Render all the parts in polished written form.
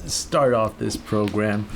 start off this program.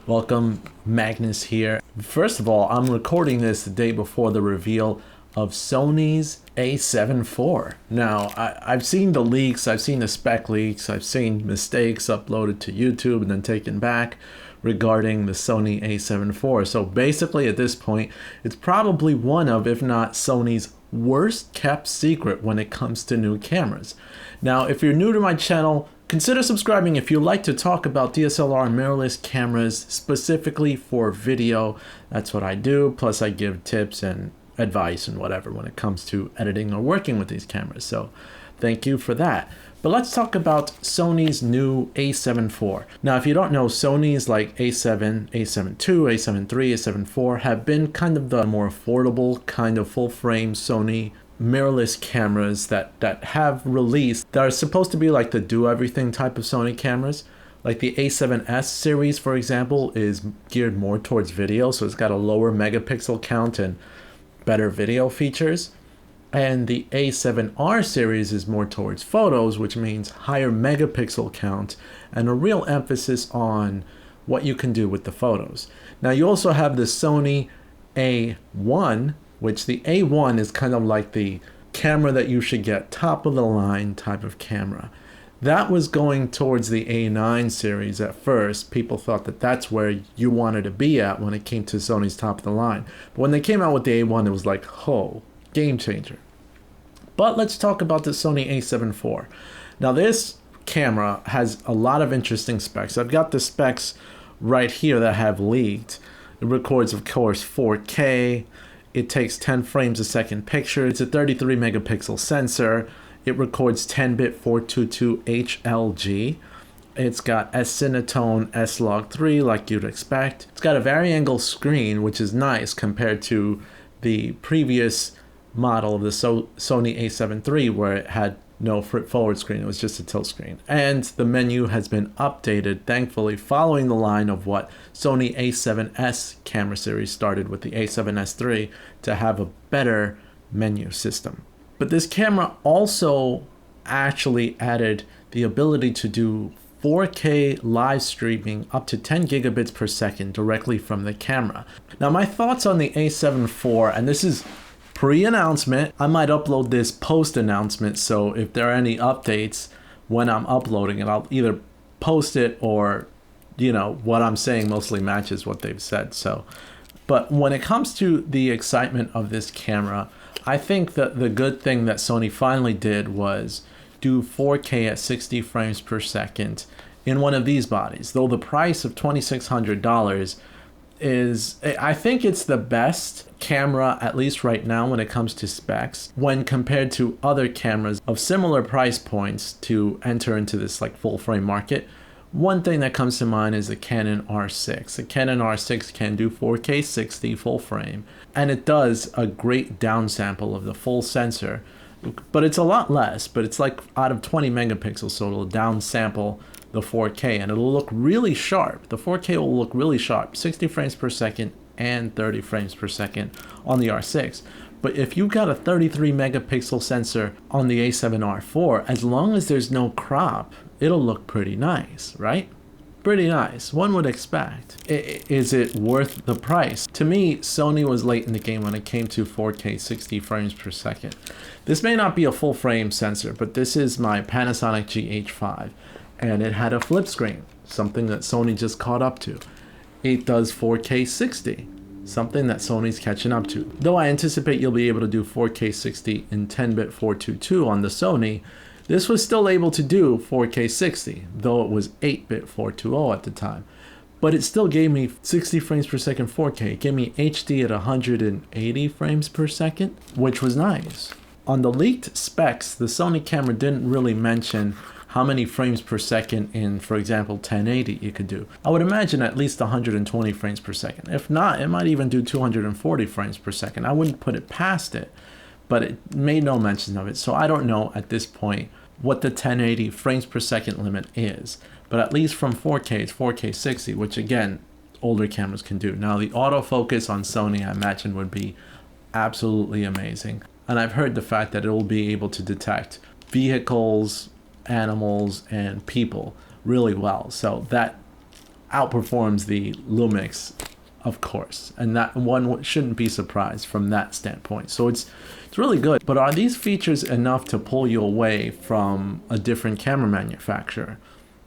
Welcome, Magnus here. First of all, I'm recording this the day before the reveal of Sony's A7IV. Now, I've seen the leaks, I've seen the spec leaks, I've seen mistakes uploaded to YouTube and then taken back regarding the Sony A7IV. So basically at this point, it's probably one of, if not Sony's worst kept secret when it comes to new cameras. Now, if you're new to my channel, consider subscribing if you like to talk about DSLR mirrorless cameras specifically for video. That's what I do. Plus I give tips and advice and whatever when it comes to editing or working with these cameras. So thank you for that. But let's talk about Sony's new A7IV. Now, if you don't know, Sony's like A7, A7 II, A7 III, A7 IV have been kind of the more affordable kind of full frame Sony mirrorless cameras that have released that are supposed to be like the do everything type of Sony cameras. Like the A7S series, for example, is geared more towards video, so it's got a lower megapixel count and better video features. And the A7R series is more towards photos, which means higher megapixel count and a real emphasis on what you can do with the photos. Now you also have the Sony A1, which the A1 is kind of like the camera that you should get, top of the line type of camera. That was going towards the A9 series at first. People thought that that's where you wanted to be at when it came to Sony's top of the line. But when they came out with the A1, it was like, oh, game changer. But let's talk about the Sony A7IV. Now this camera has a lot of interesting specs. I've got the specs right here that have leaked. It records, of course, 4K. It takes 10 frames a second picture. It's a 33 megapixel sensor. It records 10-bit 422 HLG. It's got S-Cinetone S-Log3 like you'd expect. It's got a vari-angle screen, which is nice compared to the previous model of the Sony A7 III where it had no forward screen. It was just a tilt screen. And the menu has been updated, thankfully, following the line of what Sony A7S camera series started with the A7S III to have a better menu system. But this camera also actually added the ability to do 4K live streaming up to 10 gigabits per second directly from the camera. Now my thoughts on the A7IV, and this is pre-announcement. I might upload this post-announcement, so if there are any updates when I'm uploading it, I'll either post it or, you know, what I'm saying mostly matches what they've said. So, but when it comes to the excitement of this camera, I think that the good thing that Sony finally did was do 4K at 60 frames per second in one of these bodies. Though the price of $2,600 is, I think it's the best camera, at least right now, when it comes to specs, when compared to other cameras of similar price points to enter into this like full frame market. One thing that comes to mind is the Canon R6. The Canon R6 can do 4K 60 full frame, and it does a great downsample of the full sensor, but it's a lot less, but it's like out of 20 megapixels, so it'll downsample the 4K and it'll look really sharp. The 4K will look really sharp, 60 frames per second and 30 frames per second on the R6. But if you've got a 33 megapixel sensor on the A7R4, as long as there's no crop, it'll look pretty nice, right? Pretty nice, one would expect. Is it worth the price? To me, Sony was late in the game when it came to 4K 60 frames per second. This may not be a full frame sensor, but this is my Panasonic GH5, and it had a flip screen, something that Sony just caught up to. It does 4K 60, something that Sony's catching up to. Though I anticipate you'll be able to do 4K 60 in 10-bit 422 on the Sony, this was still able to do 4K 60, though it was 8-bit 420 at the time. But it still gave me 60 frames per second 4K. It gave me HD at 180 frames per second, which was nice. On the leaked specs, the Sony camera didn't really mention how many frames per second in, for example, 1080 you could do. I would imagine at least 120 frames per second. If not, it might even do 240 frames per second. I wouldn't put it past it, but it made no mention of it. So I don't know at this point what the 1080 frames per second limit is. But at least from 4K, it's 4K 60, which again, older cameras can do. Now the autofocus on Sony, I imagine, would be absolutely amazing. And I've heard the fact that it will be able to detect vehicles, animals, and people, really well. So that outperforms the Lumix, of course, and that one shouldn't be surprised from that standpoint. So it's really good. But are these features enough to pull you away from a different camera manufacturer?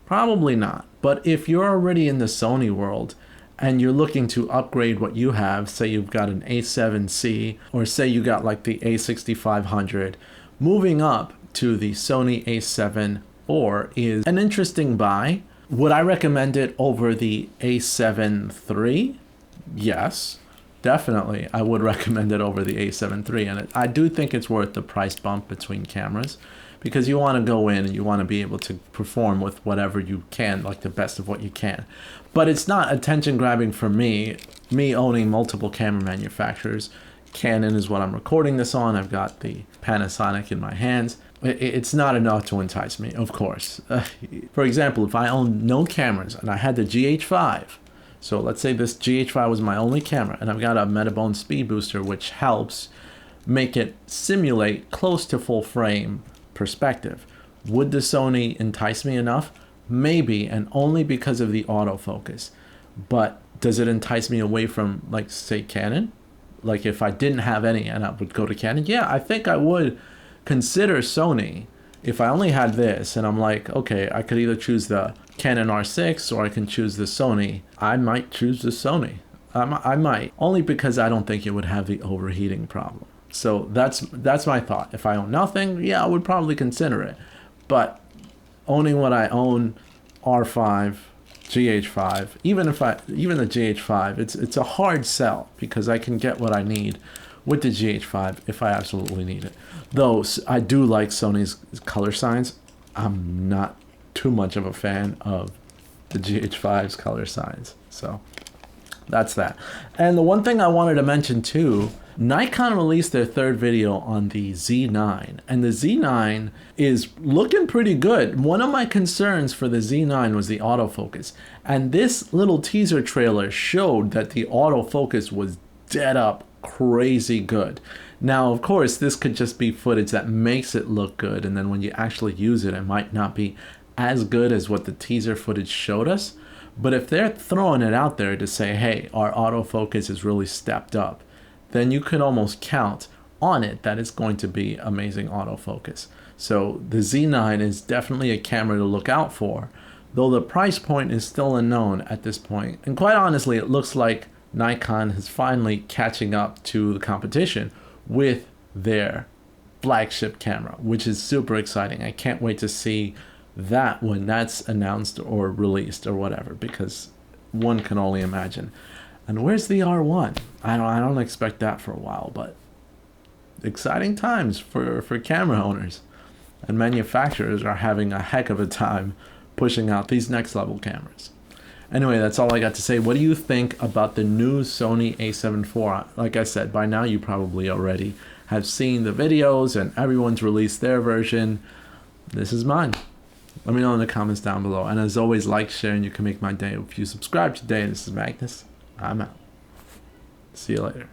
Probably not. But if you're already in the Sony world and you're looking to upgrade what you have, say you've got an A7C, or say you got like the A6500, moving up to the Sony A7IV is an interesting buy. Would I recommend it over the A7III? Yes, definitely. I would recommend it over the A7 III, and I do think it's worth the price bump between cameras, because you want to go in and you want to be able to perform with whatever you can, like the best of what you can. But it's not attention grabbing for me owning multiple camera manufacturers. Canon is what I'm recording this on. I've got the Panasonic in my hands. It's not enough to entice me, of course. For example, if I owned no cameras and I had the GH5, so let's say this GH5 was my only camera, and I've got a Metabone speed booster, which helps make it simulate close to full frame perspective. Would the Sony entice me enough? Maybe, and only because of the autofocus. But does it entice me away from, like, say, Canon? Like, if I didn't have any and I would go to Canon, yeah, I think I would consider Sony. If I only had this and I'm like, okay, I could either choose the Canon R6 or I can choose the Sony, I might choose the Sony. I might, only because I don't think it would have the overheating problem. So that's my thought. If I own nothing, yeah, I would probably consider it. But owning what I own, R5, GH5, even the GH5, it's a hard sell, because I can get what I need with the GH5 if I absolutely need it. Though I do like Sony's color signs, I'm not too much of a fan of the GH5's color signs. So that's that. And the one thing I wanted to mention too, Nikon released their third video on the Z9, and the Z9 is looking pretty good. One of my concerns for the Z9 was the autofocus, and this little teaser trailer showed that the autofocus was dead up crazy good. Now, of course, this could just be footage that makes it look good, and then when you actually use it, it might not be as good as what the teaser footage showed us. But if they're throwing it out there to say, hey, our autofocus is really stepped up, then you could almost count on it that it's going to be amazing autofocus. So the Z9 is definitely a camera to look out for, though the price point is still unknown at this point. And quite honestly, it looks like Nikon is finally catching up to the competition with their flagship camera, which is super exciting. I can't wait to see that when that's announced or released or whatever, because one can only imagine. And where's the R1? I don't expect that for a while, but exciting times for camera owners, and manufacturers are having a heck of a time pushing out these next level cameras. Anyway, that's all I got to say. What do you think about the new Sony A7 IV? Like I said, by now you probably already have seen the videos and everyone's released their version. This is mine. Let me know in the comments down below. And as always, like, share, and you can make my day. If you subscribe today, this is Magnus. I'm out. See you later.